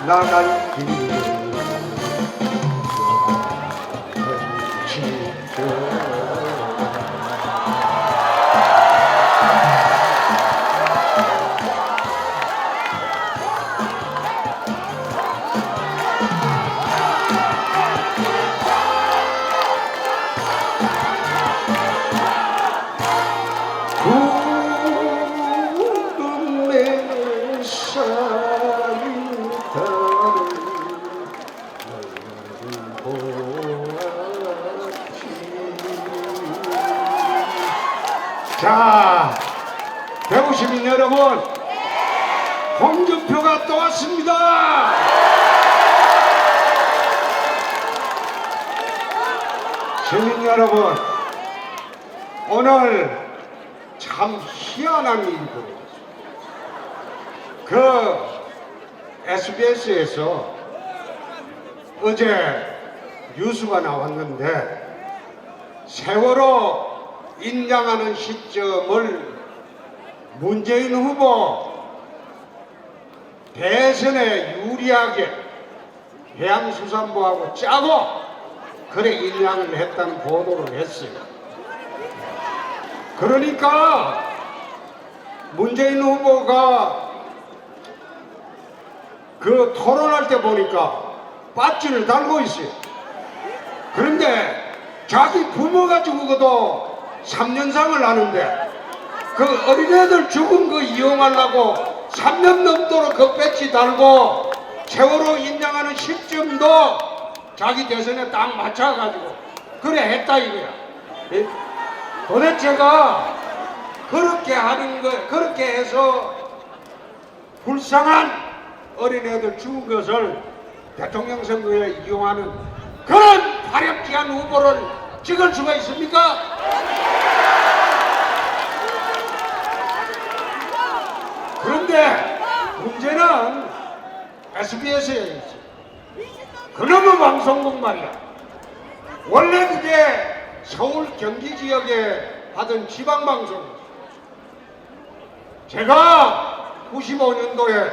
나갈 길을 구름에 자, 대구 시민 여러분, 홍준표가 또 왔습니다. 시민 여러분, 오늘 참 희한한 일이 벌어졌습니다. 그 SBS에서 어제 뉴스가 나왔는데 세월호 인양하는 시점을 문재인 후보 대선에 유리하게 해양수산부하고 짜고 그래 인양을 했다는 보도를 했어요. 그러니까 문재인 후보가 그 토론할 때 보니까 배지를 달고 있어요. 그런데 자기 부모가 죽어도 3년상을 하는데 그 어린애들 죽은 거 이용하려고 3년 넘도록 그 배지 달고 세월호 인양하는 시점도 자기 대선에 딱 맞춰가지고 그래 했다 이거야. 도대체가 그렇게 하는 거, 그렇게 해서 불쌍한 어린애들 죽은 것을 대통령 선거에 이용하는 그런 파렴치한 후보를 찍을 수가 있습니까? 그런데 문제는 SBS에 있어. 그놈의 방송국 말이야. 원래 그게 서울 경기 지역에 하던 지방방송이었어. 제가 95년도에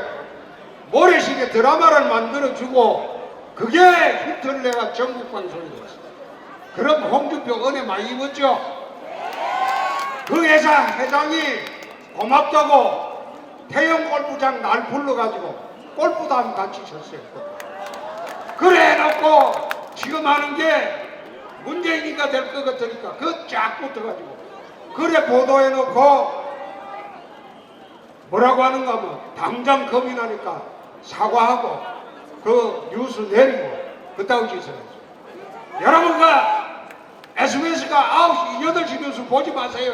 모래시계 드라마를 만들어주고 그게 히트를 내가 전국방송이 됐어. 그럼 홍준표 은혜 많이 입었죠? 그 회사 회장이 고맙다고 태영 골프장 날 불러가지고 골프도 한번 같이 쳤어요. 그래 해놓고 지금 하는 게 문재인이가 될 것 같으니까 그 쫙 붙어가지고 그래 보도해놓고 뭐라고 하는가 하면 당장 겁이 나니까 사과하고 그 뉴스 내리고 그따위 짓을 했어요. 여러분과 SBS가 9시, 8시 뉴스 보지 마세요.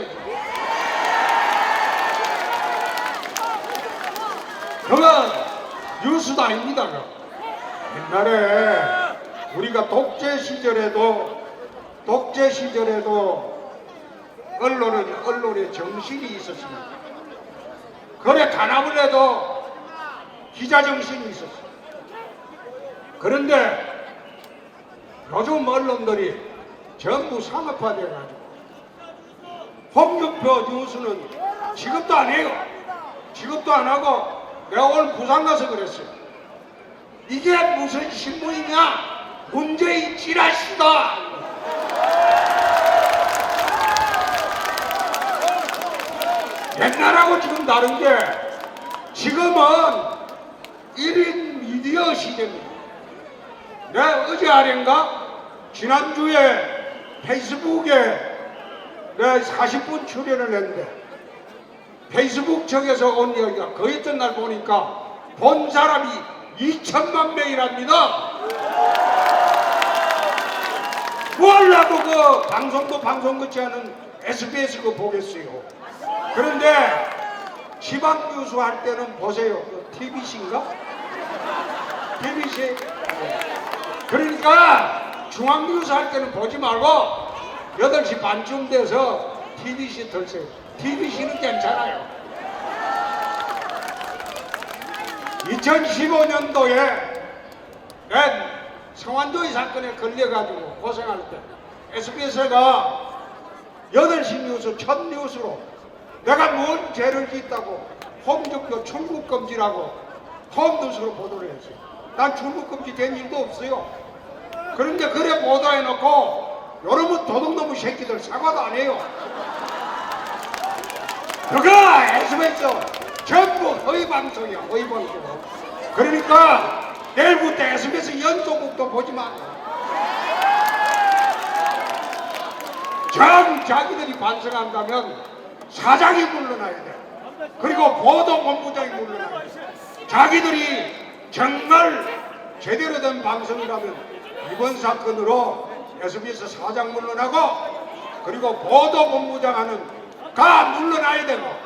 그건 뉴스도 아닙니다. 옛날에 우리가 독재 시절에도 언론은 언론의 정신이 있었습니다. 그래 단합을 해도 기자 정신이 있었어요. 그런데 요즘 언론들이 전부 상업화돼가지고 홍준표 뉴스는 취급도 안 해요. 취급도 안 하고 내가 오늘 부산 가서 그랬어요. 이게 무슨 신문이냐? 문재인 찌라시다. 옛날하고 지금 다른 게 지금은 1인 미디어 시대입니다. 내가 어제 아닌가? 지난주에 페이스북에 내가 40분 출연을 했는데 페이스북 측에서 온 이야기가 그 있던 날 보니까 본 사람이 2천만 명이랍니다. 뭐하려고 그 방송도 방송 같지 않은 SBS 그 보겠어요. 그런데 지방 뉴스 할 때는 보세요. 그 TBC인가? TBC. 그러니까 중앙 뉴스 할 때는 보지 말고 8시 반쯤 돼서 TBC 들세요. TBC는 괜찮아요. 2015년도에 성완도의 사건에 걸려가지고 고생할 때 SBS가 8시 뉴스 첫 뉴스로 내가 뭔 죄를 짓다고 홍준표 출국금지라고 홈뉴스로 보도를 했어요. 난 출국금지 된 일도 없어요. 그런데 그래 보도해놓고 여러분 도둑놈의 새끼들 사과도 안 해요. 그거 SBS 전부 허위방송이야, 허위방송. 그러니까 내일부터 SBS 연속극도 보지 마. 전 자기들이 반성한다면 사장이 물러나야 돼. 그리고 보도본부장이 물러나야 돼. 자기들이 정말 제대로 된 방송이라면 이번 사건으로 SBS 사장 물러나고 그리고 보도본부장 하는 가 물러나야 되고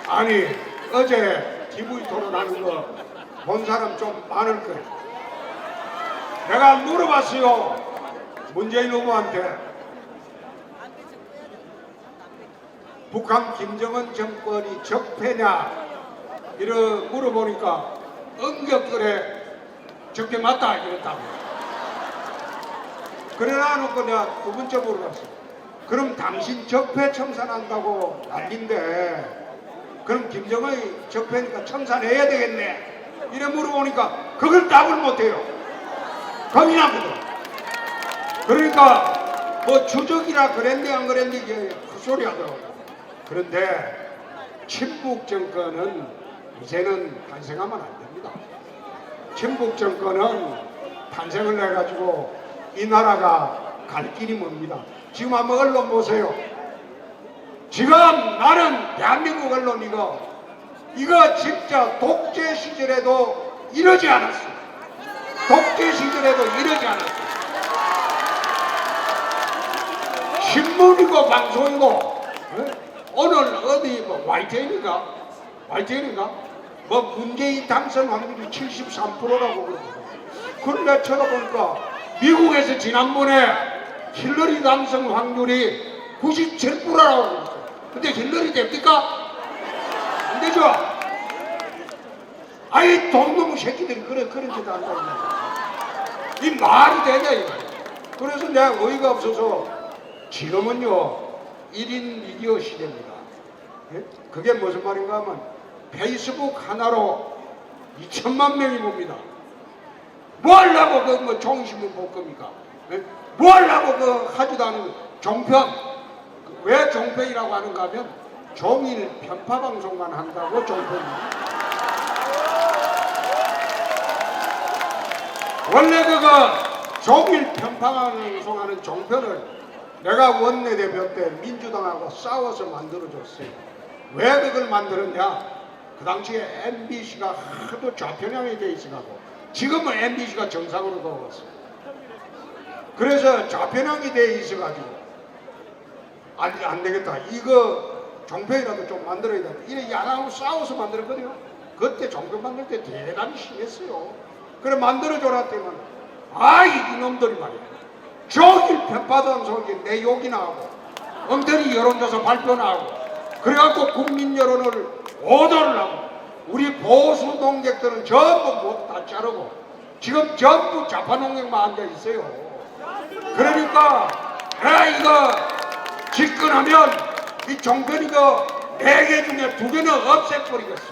아니 어제 TV 토론하는 거 본 사람 좀 많을 거예요. 내가 물어봤어요. 문재인 후보한테 북한 김정은 정권이 적폐냐 이러 물어보니까 응격그래 적폐 맞다 이랬다고. 그러나 놓고 내가 두 번째 물어봤어. 그럼 당신 적폐 청산한다고 난린데 그럼 김정은이 적폐니까 청산해야 되겠네 이래 물어보니까 그걸 답을 못해요. 겁이 나거든. 그러니까 뭐 주적이라 그랬니 안 그랬니 이게 헛소리 하더라고요. 그런데 친북 정권은 이제는 탄생하면 안 됩니다. 친북 정권은 탄생을 해가지고 이 나라가 갈 길이 멉니다. 지금 한번 언론 보세요. 지금 나는 대한민국 언론 이거 진짜 독재 시절에도 이러지 않았어. 독재 시절에도 이러지 않았어. 신문이고 방송이고 오늘 어디 뭐 YTN인가 뭐 문재인 당선 확률이 73%라고 그러거든. 그런데 쳐다보니까 미국에서 지난번에 힐러리 당선 확률이 97%라고 그랬어. 근데 힐러리 됩니까? 안 되죠? 아이 돈놈의 새끼들이 그런 짓도 한다고 이 말이 되냐 이 말이야. 그래서 내가 어이가 없어서 지금은요 1인 미디어 시대입니다. 예? 그게 무슨 말인가 하면 페이스북 하나로 2천만 명이 봅니다. 뭐 하려고 그 뭐 종신문 볼 겁니까? 예? 뭐 하려고 그 하지도 않은 종편. 왜 종편이라고 하는가 하면 종일 편파 방송만 한다고 종편입니다. 원래 그거 종일 편파 방송하는 종편을 내가 원내대표 때 민주당하고 싸워서 만들어줬어요. 왜 그걸 만들었냐? 그 당시에 MBC가 하도 좌편향이 돼 있어가지고 지금은 MBC가 정상으로 돌아왔어요. 그래서 좌편향이 돼 있어가지고 안 되겠다. 이거 종편이라도 좀 만들어야 돼. 이래 야당하고 싸워서 만들었거든요. 그때 종편 만들 때 대단히 심했어요. 그래 만들어줘라 했더니 이놈들이 말이야. 종일 편파방송에 내 욕이나 하고 엉터리 여론조사 발표나 하고 그래갖고 국민 여론을 오도를 하고 우리 보수 농객들은 전부 못 다 자르고 지금 전부 좌파 농객만 앉아 있어요. 그러니까 이거 집권하면 이 종편 이거 4개 중에 2개는 없애버리겠어.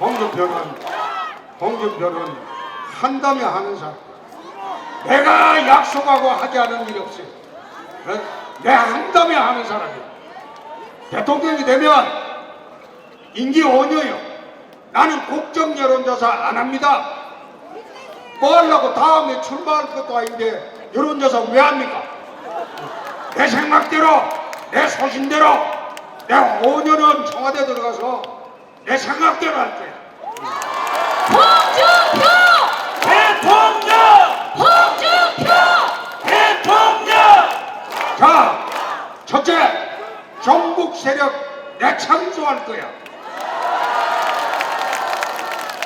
홍준표! 홍준표는 한다며 하는 사람. 내가 약속하고 하지 않은 일이 없어요. 내가 한다며 하는 사람이에요. 대통령이 되면 임기 5년이요. 나는 국정 여론조사 안 합니다. 뭐 하려고 다음에 출마할 것도 아닌데 여론조사 왜 합니까? 내 생각대로 내 소신대로 내가 5년은 청와대 들어가서 내 생각대로 할게. 홍준표! 대통령! 홍준표! 대통령! 자, 첫째, 종북 세력 내 창조할 거야.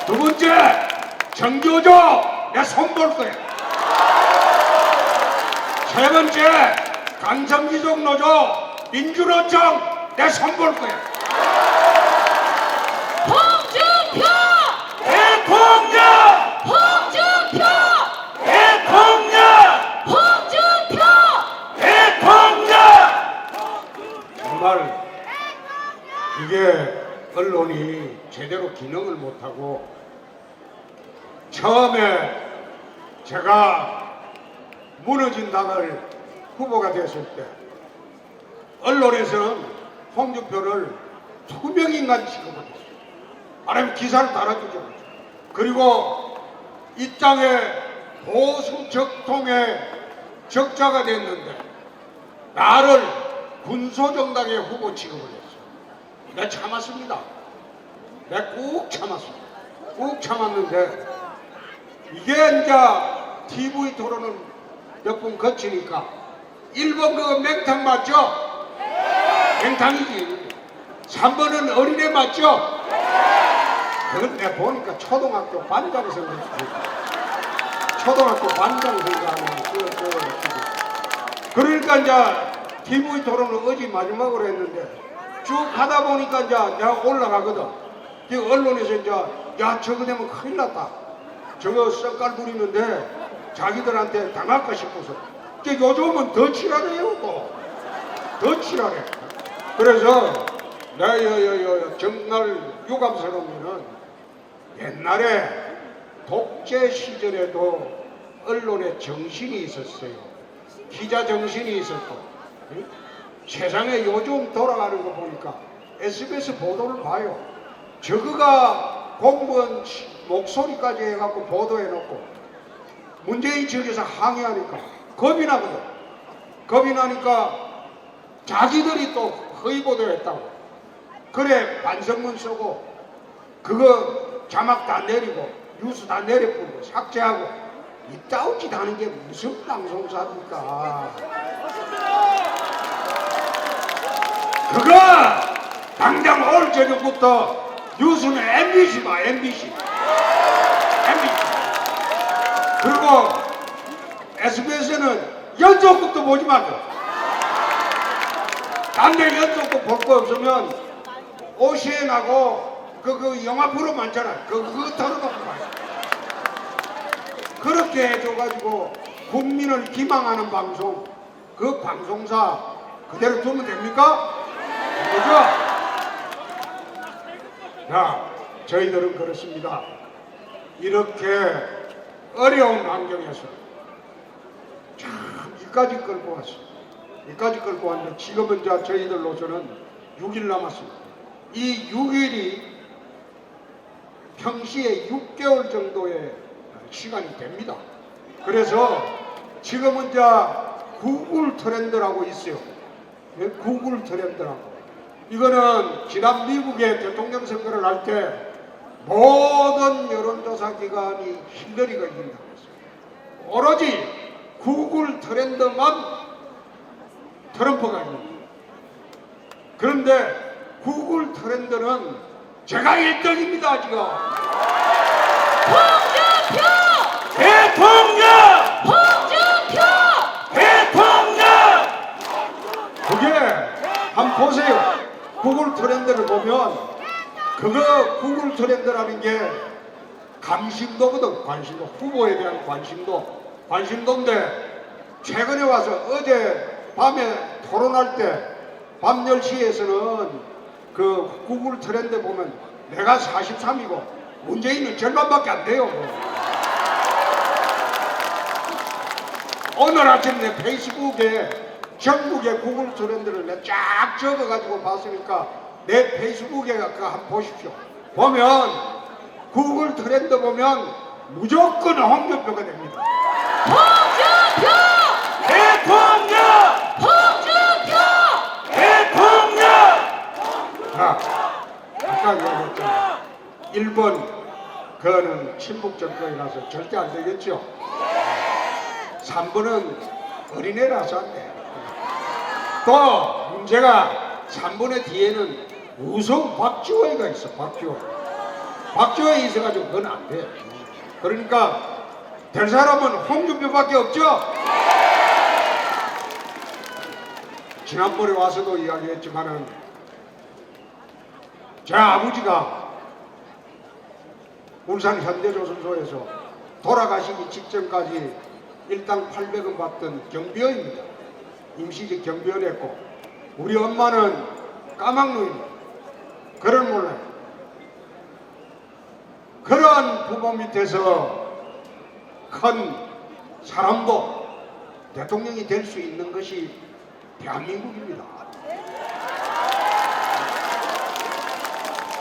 두 번째, 정교조 내 손볼 거야. 세 번째, 강성기종 노조 민주노총 내 손볼 거야. 홍준표! 대통령! 홍준표! 이게 언론이 제대로 기능을 못하고, 처음에 제가 무너진 당을 후보가 됐을 때 언론에서는 홍준표를 투명인간 취급을 했어요. 아니면 기사를 달아주죠. 그리고 이 땅에 보수 적통의 적자가 됐는데 나를 군소정당의 후보 취급을 했어요. 내가 참았습니다. 내가 꾹 참았습니다. 꾹 참았는데 이게 이제 TV 토론을 몇 번 거치니까 1번 그 맹탕 맞죠? 맹탕이지. 3번은 어린애 맞죠? 그건 내가 보니까 초등학교 반장 선거 초등학교 반장 선거하는 그러니까 이제 TV 토론을 어제 마지막으로 했는데 쭉 하다 보니까 이제 내가 올라가거든. 그 언론에서 이제 야 저거 되면 큰일 났다. 저거 썩깔 부리는데 자기들한테 당할까 싶어서. 요즘은 더 치라래요 또. 더 치라래. 그래서 내가 정말 유감스러운 거는 옛날에 독재 시절에도 언론에 정신이 있었어요. 기자 정신이 있었고. 응? 세상에 요즘 돌아가는 거 보니까 SBS 보도를 봐요. 저거가 공무원 목소리까지 해갖고 보도해놓고 문재인 측에서 항의하니까 겁이 나거든. 겁이 나니까 자기들이 또 허위 보도했다고. 그래 반성문 쓰고 그거 자막 다 내리고 뉴스 다 내려뿌리고 삭제하고 이따위 짓 하는 게 무슨 방송사입니까? 그거 당장 오늘 저녁부터 뉴스는 MBC 봐. MBC 그리고 SBS는 연속극도 보지 말고 단대 연속극 볼 거 없으면 OCN하고 그 영화 프로 많잖아. 그거 털어놓고 봐요. 그렇게 해줘가지고 국민을 기망하는 방송, 그 방송사 그대로 두면 됩니까? 그죠? 자, 저희들은 그렇습니다. 이렇게 어려운 환경에서 참 이까지 끌고 왔어요. 이까지 끌고 왔는데 지금은 이제 저희들로서는 6일 남았습니다. 이 6일이 평시에 6개월 정도의 시간이 됩니다. 그래서 지금은 이제 구글 트렌드라고 있어요. 구글 트렌드라고. 이거는 지난 미국의 대통령 선거를 할 때 모든 여론조사 기관이 힐러리가 이긴다고 했어요. 오로지 구글 트렌드만 트럼프가 이깁니다. 그런데 구글 트렌드는 제가 1등입니다 지금. 홍준표! 대통령! 홍준표! 대통령! 그게 한번 보세요. 구글 트렌드를 보면 그거 구글 트렌드라는 게 관심도거든. 관심도. 후보에 대한 관심도인데 최근에 와서 어제 밤에 토론할 때 밤 10시에서는 그 구글 트렌드 보면 내가 43이고 문재인은 절반밖에 안 돼요. 오늘 아침 내 페이스북에 전국의 구글 트렌드를 내가 쫙 적어가지고 봤으니까 내 페이스북에 그거 한번 보십시오. 보면 구글 트렌드 보면 무조건 홍준표가 됩니다. 홍준표! 대통령! 홍준표! 대통령! 자, 아까 얘기했잖아. 1번 그거는 친북 정권이라서 절대 안 되겠죠. 3번은 어린애라서 안 돼. 또 문제가 3번의 뒤에는 우성 박지원이가 있어. 박지원이 있어가지고 그건 안 돼. 그러니까 될 사람은 홍준표밖에 없죠. 지난번에 와서도 이야기했지만은 제 아버지가 울산 현대조선소에서 돌아가시기 직전까지 일당 800원 받던 경비원입니다. 임시직 경비원 했고 우리 엄마는 까막누입니다. 그런 부모 밑에서 큰 사람도 대통령이 될 수 있는 것이 대한민국입니다.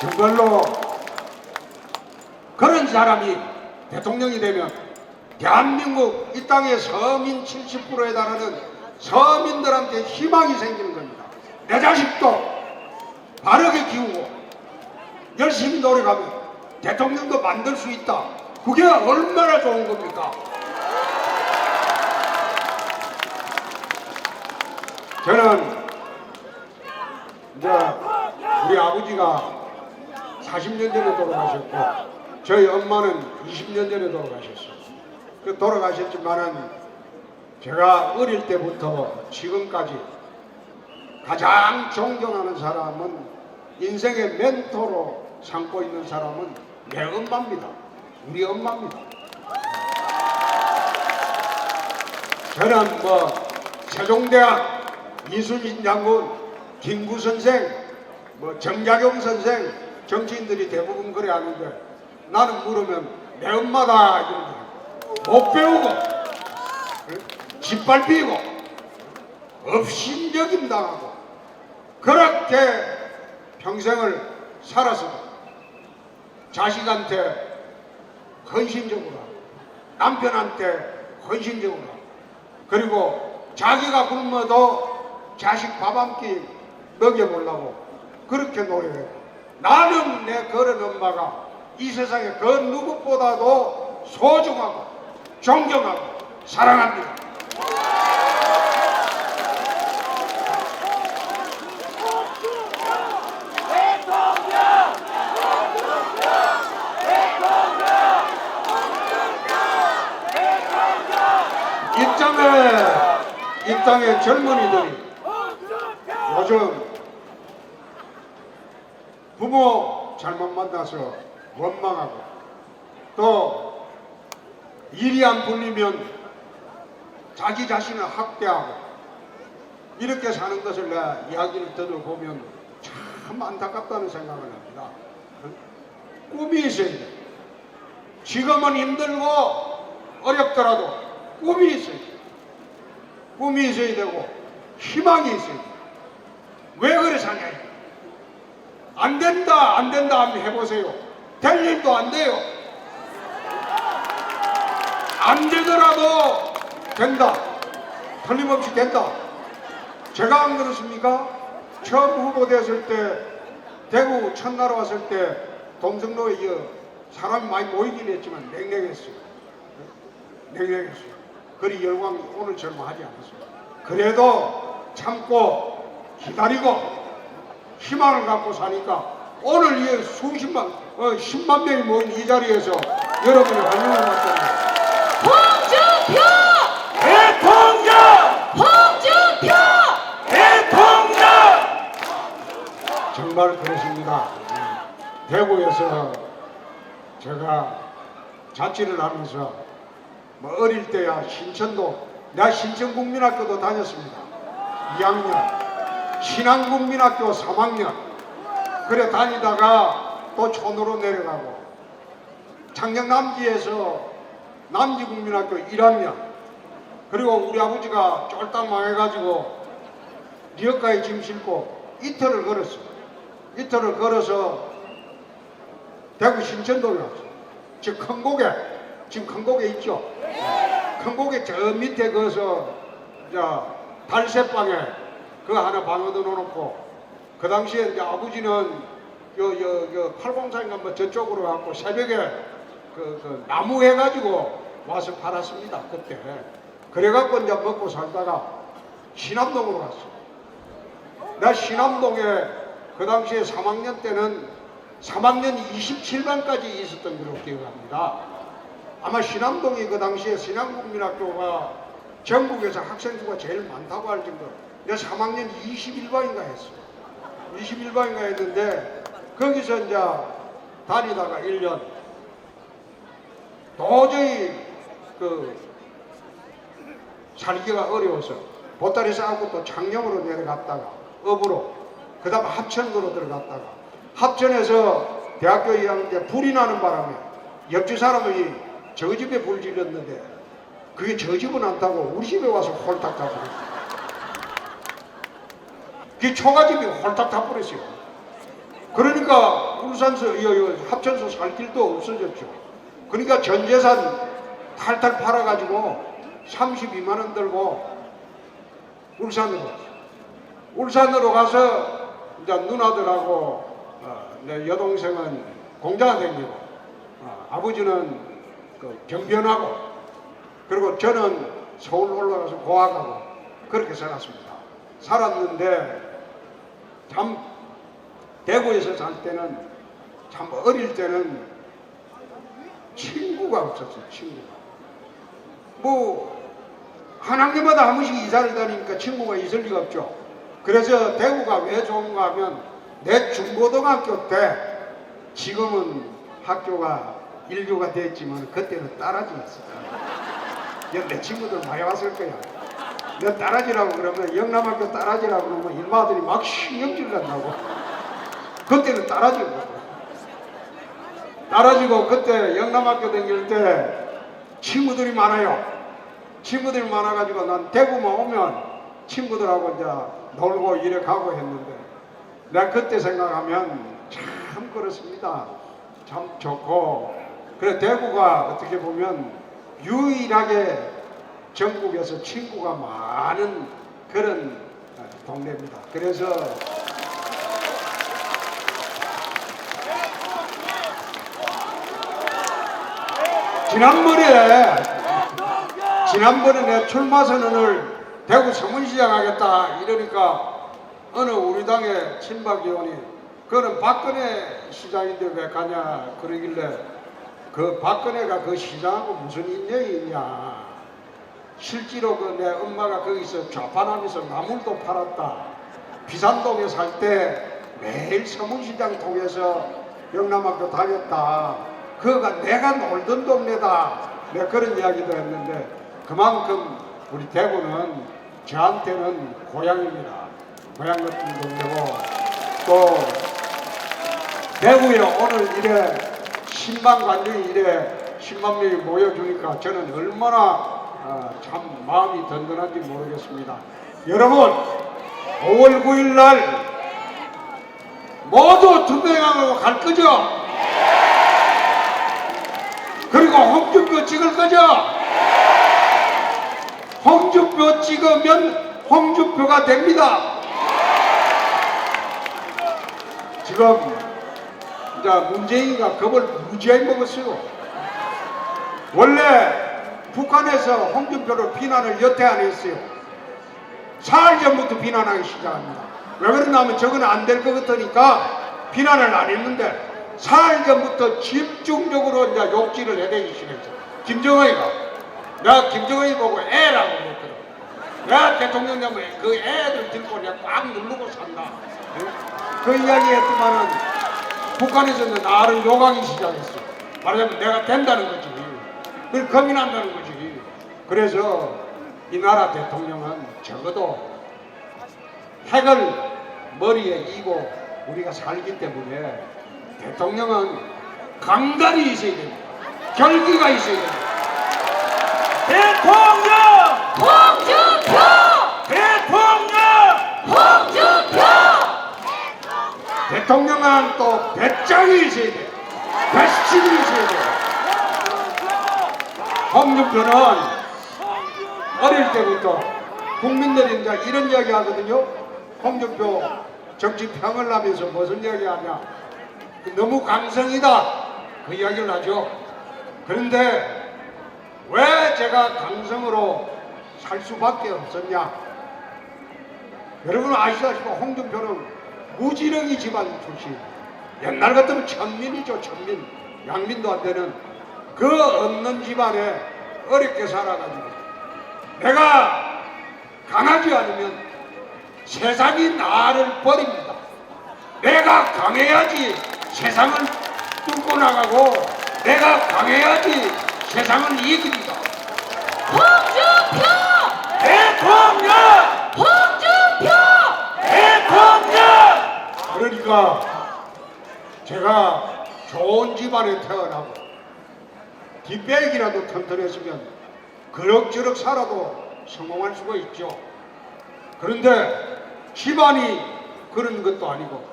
정말로 그런 사람이 대통령이 되면 대한민국 이 땅의 서민 70%에 달하는 서민들한테 희망이 생기는 겁니다. 내 자식도 바르게 키우고 열심히 노력하면 대통령도 만들 수 있다. 그게 얼마나 좋은 겁니까? 저는 이제 우리 아버지가 40년 전에 돌아가셨고 저희 엄마는 20년 전에 돌아가셨어요. 그 돌아가셨지만은 제가 어릴 때부터 지금까지 가장 존경하는 사람은 인생의 멘토로 삼고 있는 사람은 내 엄마입니다. 우리 엄마입니다. 저는 뭐 세종대학 이순신 장군, 김구 선생, 뭐 정약용 선생, 정치인들이 대부분 그래 하는데 나는 물으면 내 엄마다 이런다. 못 배우고 짓밟히고 업신여김 당하고 그렇게 평생을 살아서 자식한테 헌신적으로 하고 남편한테 헌신적으로 하고 그리고 자기가 굶어도 자식 밥 한 끼 먹여보려고 그렇게 노력해요. 나는 내 그런 엄마가 이 세상에 그 누구보다도 소중하고 존경하고 사랑합니다. 이 땅의 젊은이들이 요즘 부모 잘못 만나서 원망하고 또 일이 안 풀리면 자기 자신을 학대하고 이렇게 사는 것을 내가 이야기를 들어보면 참 안타깝다는 생각을 합니다. 꿈이 있어야 돼. 지금은 힘들고 어렵더라도 꿈이 있어야 돼. 꿈이 있어야 되고 희망이 있어야 돼. 왜 그래 사냐? 안 된다 안 된다 한번 해보세요. 될 일도 안 돼요. 안 되더라도 된다. 틀림없이 된다. 제가 안 그렇습니까? 처음 후보 됐을 때 대구 첫날 왔을 때 동성로에 사람이 많이 모이긴 했지만 냉랭했어요. 냉랭했어요. 그리 열광이 오늘처럼 하지 않았어요. 그래도 참고 기다리고 희망을 갖고 사니까 오늘 이 수십만, 10만 명이 모인 이 자리에서 여러분이 환영을 받습니다. 홍준표! 대통령! 홍준표! 대통령! 정말 그렇습니다. 대구에서 제가 자취를 하면서 뭐 어릴 때야 신천도 내가 신천국민학교도 다녔습니다. 2학년 신안국민학교 3학년 그래 다니다가 또 촌으로 내려가고 창녕남지에서 남지국민학교 1학년 그리고 우리 아버지가 쫄딱 망해가지고 리어카에 짐 싣고 이틀을 걸었어요. 이틀을 걸어서 대구 신천도에 왔어요. 지금 큰 고개 있죠? 큰 고개 저 밑에 거서 달새방에 그거 하나 방어도 놓고 그 당시에 이제 아버지는 팔공산인가 뭐 저쪽으로 갖고 새벽에 그 나무 해가지고 와서 팔았습니다. 그때 그래갖고 이제 먹고 살다가 신암동으로 갔어요. 나 신암동에 그 당시에 3학년 때는 3학년 27반까지 있었던 걸로 기억합니다. 아마 신암동이 그 당시에 신안국민학교가 전국에서 학생 수가 제일 많다고 할 정도로 내가 3학년 21반인가 했어. 21반인가 했는데 거기서 이제 다니다가 1년 도저히 살기가 어려워서 보따리 싸고 또 창녕으로 내려갔다가 업으로 그 다음 합천으로 들어갔다가 합천에서 대학교 2학년 때 불이 나는 바람에 옆집 사람이 저 집에 불 질렀는데 그게 저 집은 안 타고 우리 집에 와서 홀딱 타버렸어. 그게 초가집이 홀딱 타버렸어요. 그러니까 울산서 합천서 살 길도 없어졌죠. 그러니까 전 재산 탈탈 팔아가지고 32만 원 들고 울산으로 가서 이제 누나들하고 내 여동생은 공장 다니고 아버지는 그 경변하고 그리고 저는 서울 올라가서 고학하고 그렇게 살았습니다. 살았는데 참 대구에서 살 때는 참 어릴 때는 친구가 없었어요. 친구가 뭐 한 학년마다 한 번씩 이사를 다니니까 친구가 있을 리가 없죠. 그래서 대구가 왜 좋은가 하면 내 중고등학교 때 지금은 학교가 인류가 됐지만 그때는 따라지였어요. 내 친구들 많이 왔을 거야. 내 따라지라고 그러면 영남학교 따라지라고 그러면 일마들이 막 신경질 난다고. 그때는 따라지고 그때 영남학교 다닐 때 친구들이 많아요. 친구들이 많아가지고 난 대구만 오면 친구들하고 이제 놀고 이래 가고 했는데 내가 그때 생각하면 참 그렇습니다. 참 좋고 그래 대구가 어떻게 보면 유일하게 전국에서 친구가 많은 그런 동네입니다. 그래서 지난번에 내 출마 선언을 대구 서문시장 하겠다 이러니까 어느 우리 당의 친박 의원이 그거는 박근혜 시장인데 왜 가냐 그러길래 그 박근혜가 그 시장하고 무슨 인연이 있냐. 실제로 그 내 엄마가 거기서 좌판하면서 나물도 팔았다. 비산동에 살 때 매일 서문시장 통해서 영남학교 다녔다. 그거가 내가 놀던 동네다. 내가 그런 이야기도 했는데 그만큼 우리 대구는 저한테는 고향입니다. 고향 같은 동네고 또 대구에 오늘 이래 10만 관중이 이래 10만 명이 모여주니까 저는 얼마나 참 마음이 든든한지 모르겠습니다. 여러분 5월 9일 날 모두 투표장으로 갈 거죠? 그리고 홍준표 찍을 거죠? 홍준표 찍으면 홍준표가 됩니다. 지금 이제 문재인이가 겁을 무지하게 먹었어요. 원래 북한에서 홍준표를 비난을 여태 안 했어요. 사흘 전부터 비난하기 시작합니다. 왜 그러냐면 저건 안 될 것 같으니까 비난을 안 했는데 사흘 전부터 집중적으로 이제 욕질을 해대기 시작했어요. 김정은이가 내가 김정은이 보고 애라고 그랬거든. 내가 대통령 되면 그 애들 들고 내가 꽉 누르고 산다. 그 이야기 했지만은 북한에서는 나를 욕하기 시작했어. 말하자면 내가 된다는 거지. 그걸 겁이 난다는 거지. 그래서 이 나라 대통령은 적어도 핵을 머리에 이고 우리가 살기 때문에 대통령은 강단이 있어야 됩니다. 결기가 있어야 됩니다. 대통령! 홍준표! 대통령! 홍준표! 대통령은 또 배짱이 있어야 돼요. 배심이 있어야 돼요. 홍준표는 어릴 때부터 국민들이 이제 이런 이야기 하거든요. 홍준표 정치 평을 하면서 무슨 이야기 하냐. 너무 강성이다. 그 이야기를 하죠. 그런데 왜 제가 강성으로 살 수밖에 없었냐. 여러분 아시다시피 홍준표는 무지렁이 집안 출신. 옛날 같으면 천민이죠. 천민. 양민도 안 되는 그 없는 집안에 어렵게 살아가지고 내가 강하지 않으면 세상이 나를 버립니다. 내가 강해야지 세상을 뚫고 나가고 내가 강해야지 세상을 이깁니다. 홍준표! 대통령! 홍준표! 대통령! 그러니까 제가 좋은 집안에 태어나고 뒷배기라도 튼튼했으면 그럭저럭 살아도 성공할 수가 있죠. 그런데 집안이 그런 것도 아니고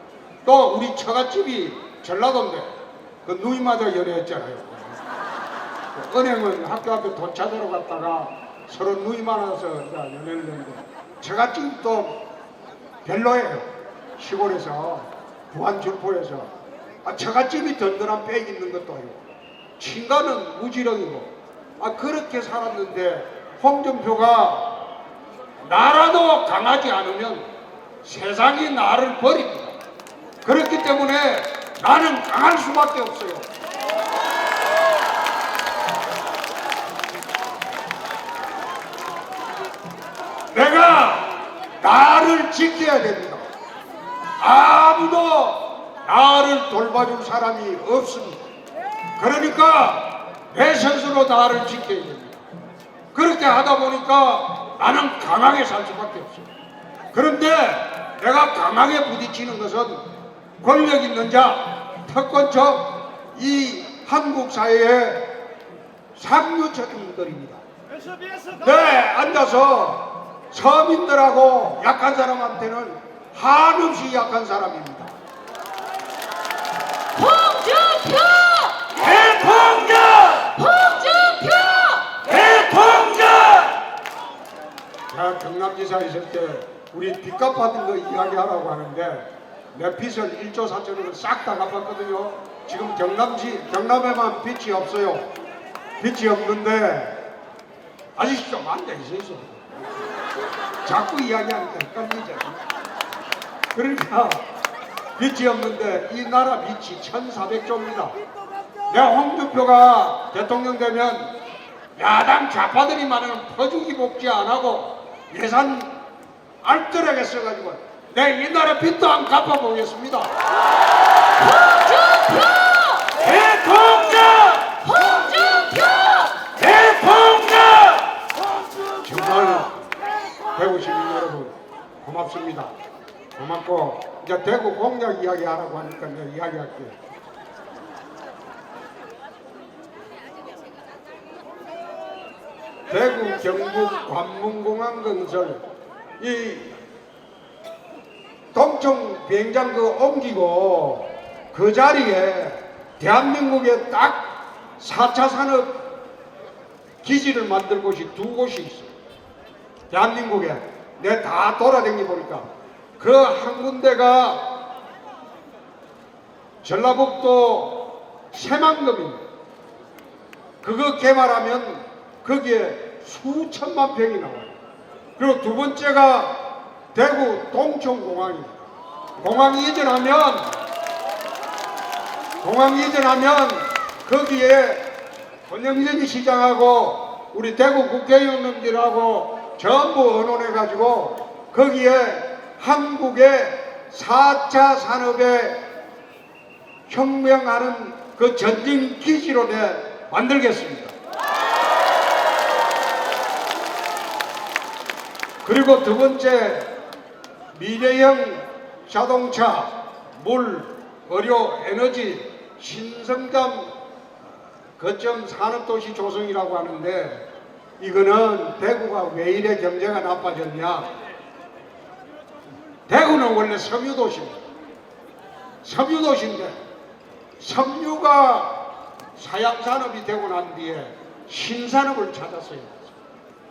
또 우리 처갓집이 전라도인데 그 누이마저 연애했잖아요. 그 은행은 학교 앞에 돈 찾으러 갔다가 서로 누이 많아서 이제 연애를 했는데 처갓집도 별로예요. 시골에서 부안줄포에서 처갓집이 든든한 빽 있는 것도 아니고 친가는 무지렁이고 그렇게 살았는데 홍준표가 나라도 강하지 않으면 세상이 나를 버립니다. 그렇기 때문에 나는 강할 수밖에 없어요. 내가 나를 지켜야 됩니다. 아무도 나를 돌봐줄 사람이 없습니다. 그러니까 내 스스로 나를 지켜야 됩니다. 그렇게 하다 보니까 나는 강하게 살 수밖에 없어요. 그런데 내가 강하게 부딪히는 것은 권력 있는 자, 특권층, 이 한국 사회의 상류층들입니다. 네, 앉아서 서민들하고 약한 사람한테는 한없이 약한 사람입니다. 홍준표! 대통령! 홍준표! 대통령! 제가 경남지사 있을 때 우리 빚값 받은 거 이야기하라고 하는데 내 빚을 1조 4천원을 싹 다 갚았거든요. 지금 경남에만 빚이 없어요. 빚이 없는데 아직 좀 앉아있어. 자꾸 이야기하니까 헷갈리죠. 그러니까 빚이 없는데 이 나라 빚이 1400조입니다. 내가 홍준표가 대통령 되면 야당 좌파들이 말하는 퍼주기 복지 안 하고 예산 알뜰하게 써가지고 내 이 나라 빚도 안 갚아보겠습니다. 홍준표! 대통령! 홍준표! 대통령! 정말 대구 시민 여러분 고맙습니다. 고맙고 이제 대구 공약 이야기하라고 하니까 내가 이야기할게요. 대구 경북 관문공항 건설 이 동청 비행장 그 옮기고 그 자리에 대한민국에 딱 4차 산업 기지를 만들 곳이 두 곳이 있어요. 대한민국에 내가 다 돌아다니 보니까 그 한 군데가 전라북도 새만금입니다. 그거 개발하면 거기에 수천만 평이 나와요. 그리고 두 번째가 대구 동청공항입니다. 공항이 이전하면 거기에 권영진 시장하고 우리 대구 국회의원님들하고 전부 의논해가지고 거기에 한국의 4차 산업에 혁명하는 그 전진 기지로 만들겠습니다. 그리고 두 번째 미래형 자동차, 물, 의료, 에너지, 신성장 거점 산업도시 조성이라고 하는데 이거는 대구가 왜 이래 경제가 나빠졌냐? 대구는 원래 섬유도시입니다. 섬유도시인데 섬유가 사양산업이 되고 난 뒤에 신산업을 찾았어요.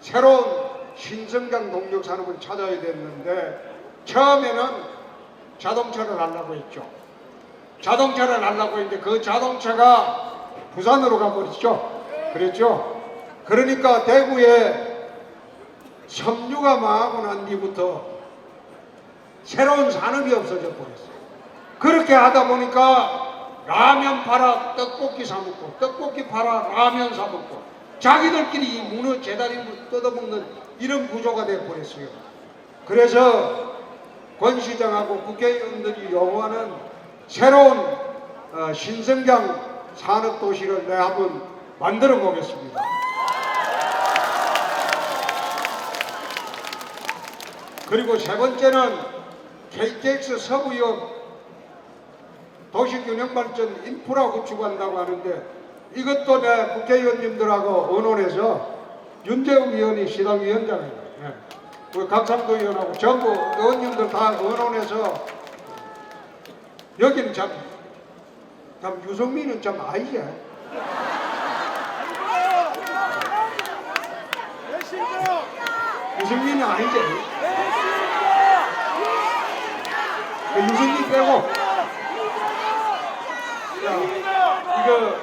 새로운 신성장 동력 산업을 찾아야 됐는데 처음에는 자동차를 하려고 했죠. 자동차를 하려고 했는데 그 자동차가 부산으로 가버렸죠. 그랬죠. 그러니까 대구에 섬유가 망하고 난 뒤부터 새로운 산업이 없어져 버렸어요. 그렇게 하다 보니까 라면 팔아 떡볶이 사 먹고 떡볶이 팔아 라면 사 먹고 자기들끼리 이 문어 제다리를 뜯어먹는 이런 구조가 되어 버렸어요. 그래서 권 시장하고 국회의원들이 요구하는 새로운 신성장 산업도시를 내가 한번 만들어 보겠습니다. 그리고 세 번째는 KTX 서부역 도시균형발전 인프라 구축한다고 하는데 이것도 내 국회의원님들하고 의논해서 윤재욱 의원이 시당위원장이에요. 예. 우리 각상도 의원하고 전부 의원님들 다 의논해서 여기는 참 유승민은 참 아니지. 유승민은 아니지. 유승민 빼고. 자, 이거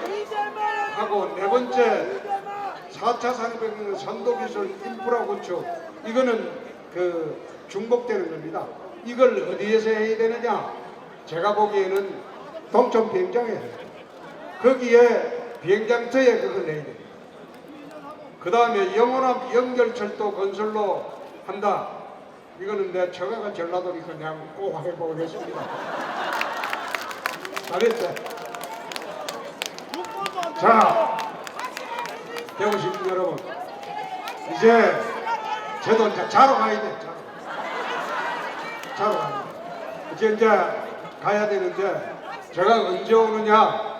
하고 네 번째 4차 산업혁명 선도기술 인프라 구축. 이거는 그 중복되는 겁니다. 이걸 어디에서 해야 되느냐? 제가 보기에는 동천 비행장에 해요. 거기에 비행장터에 그걸 내야 돼요. 그 다음에 영원한 연결철도 건설로 한다. 이거는 내 처가가 전라도니까 그냥 꼭 해보겠습니다. 잘했죠? 자, 배우신 여러분, 이제 저도 이제 자러 가야 돼. 자러 가야 돼. 이제 가야 되는데 제가 언제 오느냐?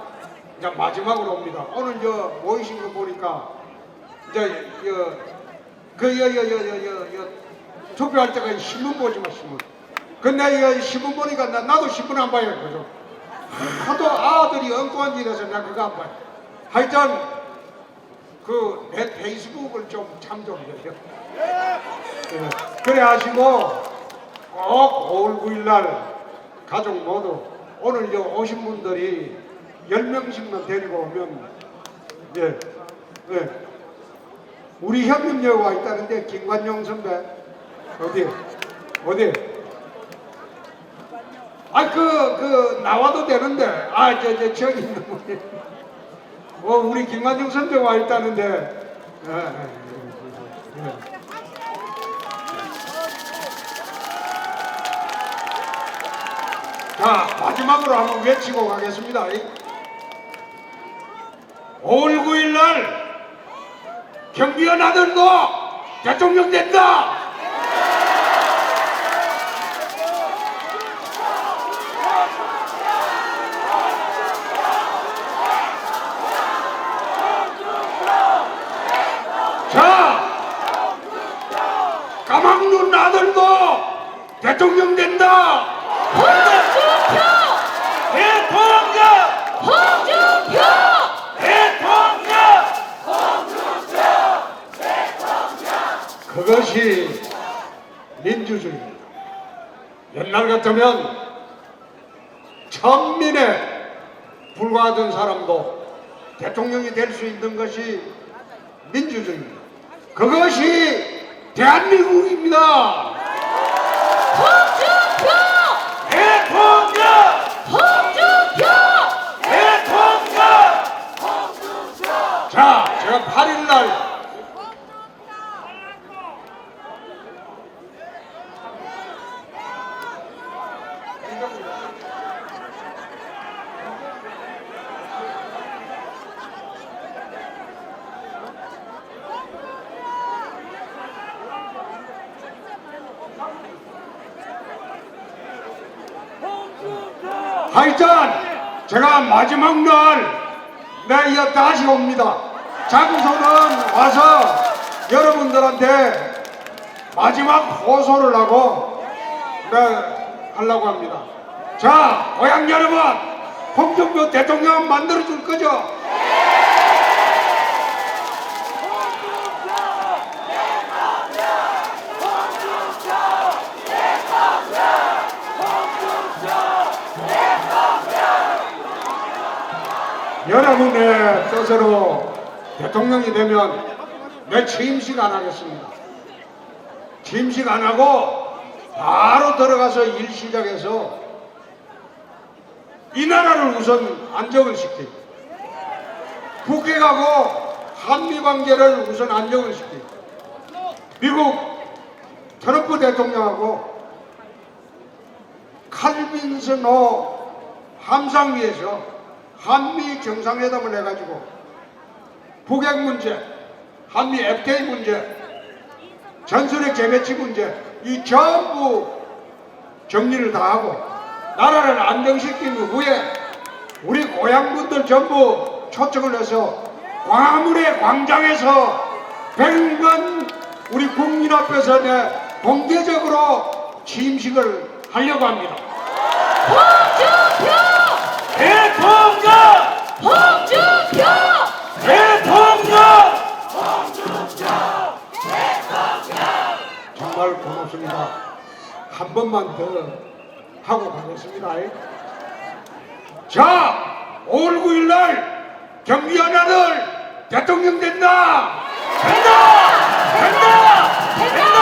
이제 마지막으로 옵니다. 오늘 모이신 거 보니까 이제 투표할 때가 신문 보지 마, 신문. 근데 이 신문 보니까 나도 신문 안 봐요, 그죠? 하도 아들이 엉뚱한 짓해서 나 그거 안 봐요. 하여튼 내 페이스북을 좀 참 좀 해요. 네. 그래 하시고 꼭 5월 9일 날 가족 모두 오늘 오신 분들이 10명씩만 데리고 오면 예, 예. 우리 형님 여기 와 있다는데 김관용 선배 어디? 나와도 되는데 저기 있는 분이 우리 김관용 선배 와 있다는데 자, 마지막으로 한번 외치고 가겠습니다. 5월 9일 날 경비원 아들도 대통령 된다. 자, 까막눈 아들도 대통령 된다. 홍준표! 대통령! 홍준표! 대통령! 그것이 민주주의입니다. 옛날 같으면 천민에 불과하던 사람도 대통령이 될 수 있는 것이 민주주의입니다. 그것이 대한민국입니다. 홍준표! 대통령! 홍준표! 대통령! 자, 제가 8일 날 하여튼 제가 마지막 날 다시 옵니다. 장소는 와서 여러분들한테 마지막 호소를 하고 하려고 합니다. 자, 고향 여러분, 홍준표 대통령 만들어 줄 거죠? 여러분의 뜻으로 대통령이 되면 내 취임식 안 하겠습니다. 취임식 안 하고 바로 들어가서 일 시작해서 이 나라를 우선 안정을 시키고 국회 가고 한미 관계를 우선 안정을 시키고 미국 트럼프 대통령하고 칼빈슨호 함상위에서 한미 정상회담을 해가지고 북핵 문제, 한미 FTA 문제, 전술핵 재배치 문제 이 전부 정리를 다 하고 나라를 안정시킨 후에 우리 고향분들 전부 초청을 해서 광화문의 광장에서 100만 우리 국민 앞에서 공개적으로 취임식을 하려고 합니다. 홍준표! 대통령! 홍준표! 대통령! 정말 고맙습니다. 한 번만 더 하고 가겠습니다. 자, 5월 9일 날 경기한 아들 대통령 된다! 된다! 된다! 된다!